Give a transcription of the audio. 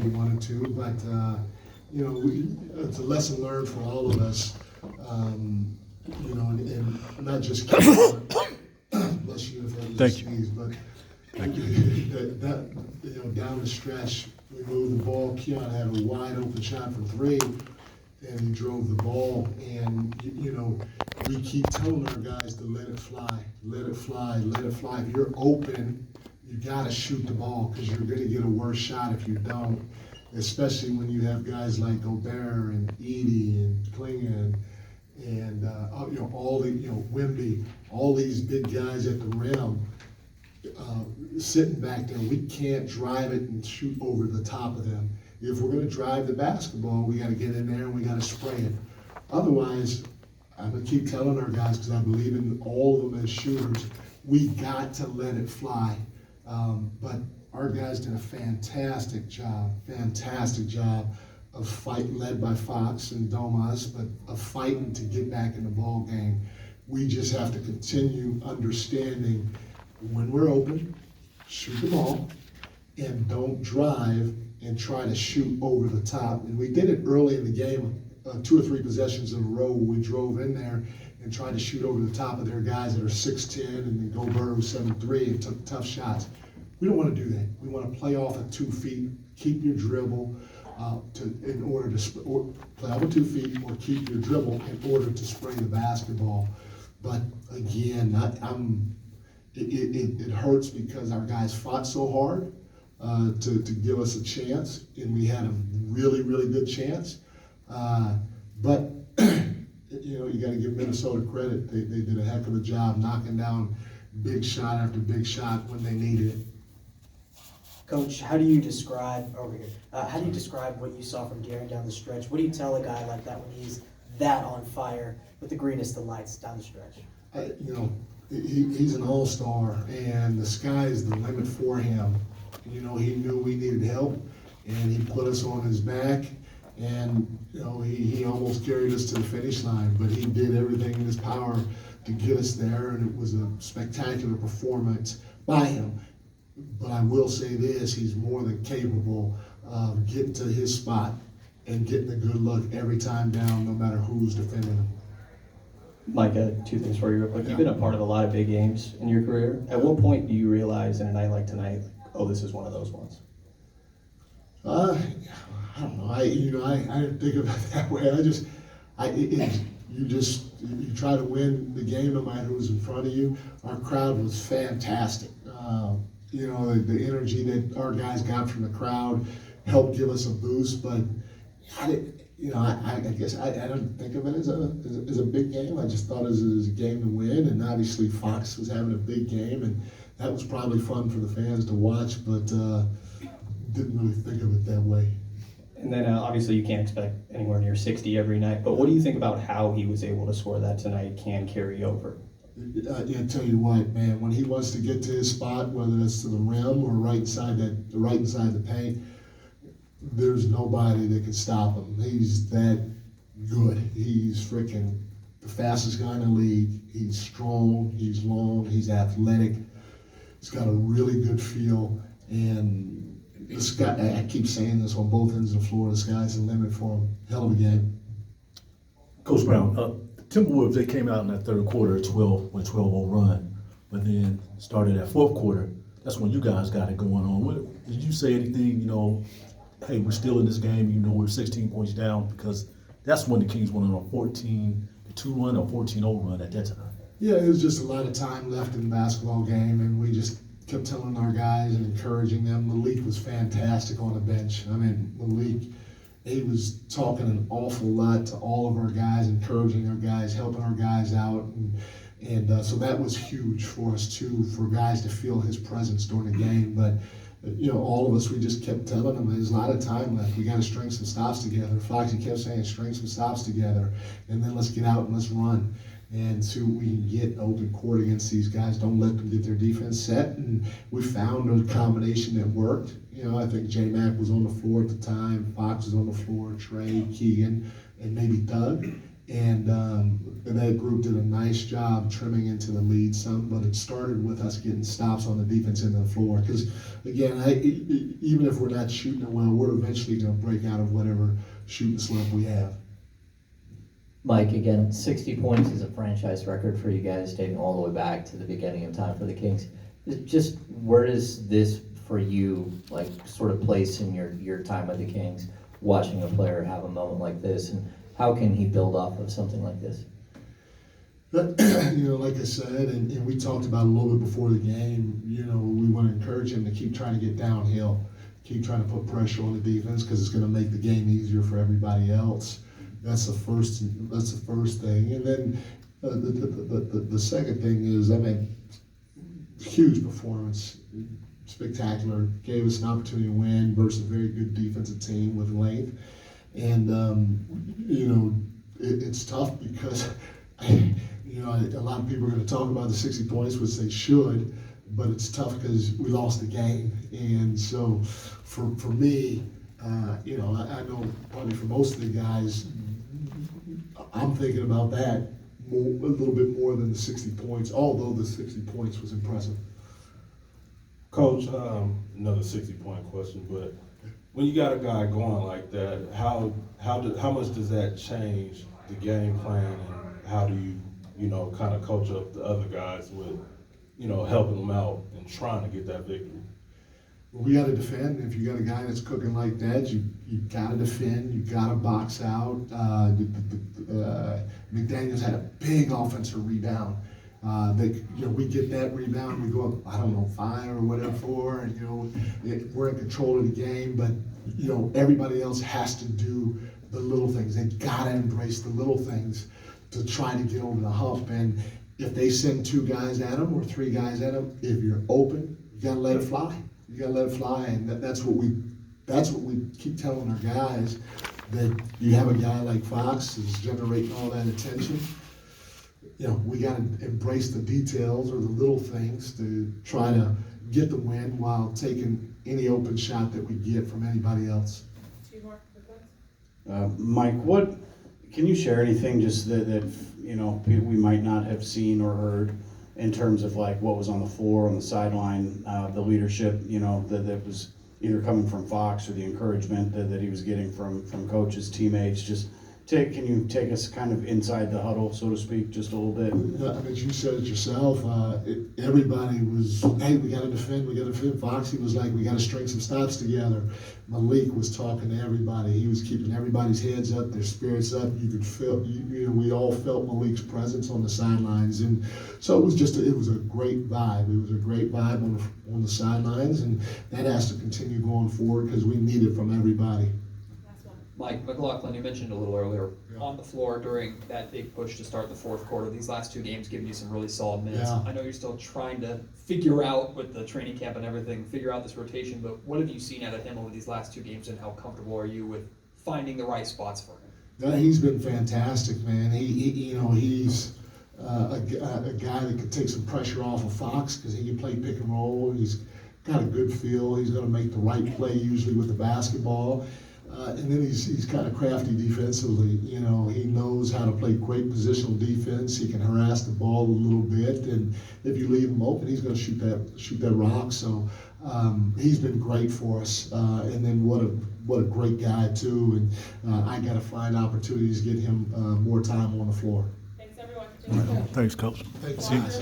we wanted to, but it's a lesson learned for all of us. And not just bless you if I Thank you. sneeze, but down the stretch, we moved the ball. Keon had a wide open shot from three, and he drove the ball. And we keep telling our guys to let it fly, let it fly, let it fly. If you're open, you gotta shoot the ball because you're gonna get a worse shot if you don't. Especially when you have guys like Gobert and Edie and Klingon and all the Wimby, all these big guys at the rim sitting back there. We can't drive it and shoot over the top of them. If we're going to drive the basketball, we got to get in there and we got to spray it. Otherwise, I'm going to keep telling our guys because I believe in all of them as shooters. We got to let it fly. But our guys did a fantastic job of fight, led by Fox and Domas, but of fighting to get back in the ball game. We just have to continue understanding when we're open, shoot the ball, and don't drive and try to shoot over the top. And we did it early in the game, 2 or 3 possessions in a row. We drove in there and tried to shoot over the top of their guys that are 6'10", and then Gobert was 7'3", and took tough shots. We don't want to do that. We want to play off at 2 feet, keep your dribble in order to play off at 2 feet, or keep your dribble in order to spray the basketball. But again, it hurts because our guys fought so hard to give us a chance, and we had a really, really good chance. But you got to give Minnesota credit. They did a heck of a job knocking down big shot after big shot when they needed it. Coach, how do you describe what you saw from Darren down the stretch? What do you tell a guy like that when he's that on fire with the greenest of lights down the stretch? He's an all-star, and the sky is the limit for him. He knew we needed help, and he put us on his back, and he almost carried us to the finish line, but he did everything in his power to get us there, and it was a spectacular performance by him. But I will say this, he's more than capable of getting to his spot and getting a good look every time down, no matter who's defending him. Mike, 2 things for you real quick. You've been a part of a lot of big games in your career. At what point do you realize in a night like tonight, this is one of those ones? I don't know. I didn't think of it that way. You try to win the game no matter who's in front of you. Our crowd was fantastic. The energy that our guys got from the crowd helped give us a boost, but I guess I don't think of it as a big game. I just thought it was a game to win, and obviously Fox was having a big game, and that was probably fun for the fans to watch, but didn't really think of it that way. And then obviously you can't expect anywhere near 60 every night, but what do you think about how he was able to score that tonight can carry over? I tell you what, man, when he wants to get to his spot, whether it's to the rim or right inside the paint, there's nobody that can stop him. He's that good. He's freaking the fastest guy in the league. He's strong, he's long, he's athletic. He's got a really good feel, and this guy, I keep saying this on both ends of the floor, the sky's the limit for him. Hell of a game. Coach Brown, the Timberwolves, they came out in that third quarter with a 12-0 run, but then started that fourth quarter. That's when you guys got it going on. Did you say anything, hey, we're still in this game, we're 16 points down? Because that's when the Kings went on a 14-2 run or 14-0 run at that time. Yeah, it was just a lot of time left in the basketball game, and we just kept telling our guys and encouraging them. Malik was fantastic on the bench. Malik, he was talking an awful lot to all of our guys, encouraging our guys, helping our guys out, and so that was huge for us too, for guys to feel his presence during the game. But all of us, we just kept telling them there's a lot of time left. We got to string some stops together. Foxy kept saying string some stops together, and then let's get out and let's run and see what we can get open court against these guys. Don't let them get their defense set. And we found a combination that worked. I think J-Mac was on the floor at the time. Fox was on the floor, Trey, Keegan, and maybe Doug. And that group did a nice job trimming into the lead some, but it started with us getting stops on the defense end of the floor. Because again, even if we're not shooting it well, we're eventually going to break out of whatever shooting slump we have. Mike, again, 60 points is a franchise record for you guys, dating all the way back to the beginning of time for the Kings. Just where does this, for you, like sort of place in your time with the Kings, watching a player have a moment like this, and how can he build off of something like this? But, like I said, and we talked about a little bit before the game, we want to encourage him to keep trying to get downhill, keep trying to put pressure on the defense because it's going to make the game easier for everybody else. That's the first thing. And then the second thing is, huge performance, spectacular, gave us an opportunity to win versus a very good defensive team with length. And, it's tough because, a lot of people are going to talk about the 60 points, which they should, but it's tough because we lost the game. And so for me, I know probably for most of the guys, I'm thinking about that a little bit more than the 60 points, although the 60 points was impressive. Coach, another 60-point question, but when you got a guy going like that, how much does that change the game plan, and how do you kind of coach up the other guys with helping them out and trying to get that victory? We got to defend. If you got a guy that's cooking like that, you got to defend. You got to box out. McDaniels had a big offensive rebound. We get that rebound, we go up, 5 or whatever, 4, and we're in control of the game. But everybody else has to do the little things. They gotta embrace the little things to try to get over the hump. And if they send 2 guys at them or 3 guys at them, if you're open, you gotta let it fly. You gotta let it fly, and that's what we keep telling our guys. That you have a guy like Fox who's generating all that attention. We got to embrace the details or the little things to try to get the win while taking any open shot that we get from anybody else. 2 more quick ones. Mike, what can you share anything just that we might not have seen or heard in terms of like what was on the floor, on the sideline, the leadership, that was either coming from Fox or the encouragement that he was getting from coaches, teammates? Can you take us kind of inside the huddle, so to speak, just a little bit? You said it yourself. Everybody was, hey, we got to defend. Foxy was like, we got to string some stops together. Malik was talking to everybody. He was keeping everybody's heads up, their spirits up. You could feel, we all felt Malik's presence on the sidelines. And so it was a great vibe. It was a great vibe on the sidelines, and that has to continue going forward because we need it from everybody. Mike McLaughlin, you mentioned a little earlier, on the floor during that big push to start the fourth quarter. These last 2 games giving you some really solid minutes. Yeah. I know you're still trying to figure out with the training camp and everything, figure out this rotation, but what have you seen out of him over these last 2 games, and how comfortable are you with finding the right spots for him? He's been fantastic, man. He's a guy that could take some pressure off of Fox because he can play pick and roll. He's got a good feel. He's going to make the right play usually with the basketball. And then he's kind of crafty defensively. He knows how to play great positional defense. He can harass the ball a little bit, and if you leave him open, he's going to shoot that rock. So he's been great for us. And then what a great guy too. And I got to find opportunities to get him more time on the floor. Thanks everyone for tuning in. Thanks, Coach. Thanks.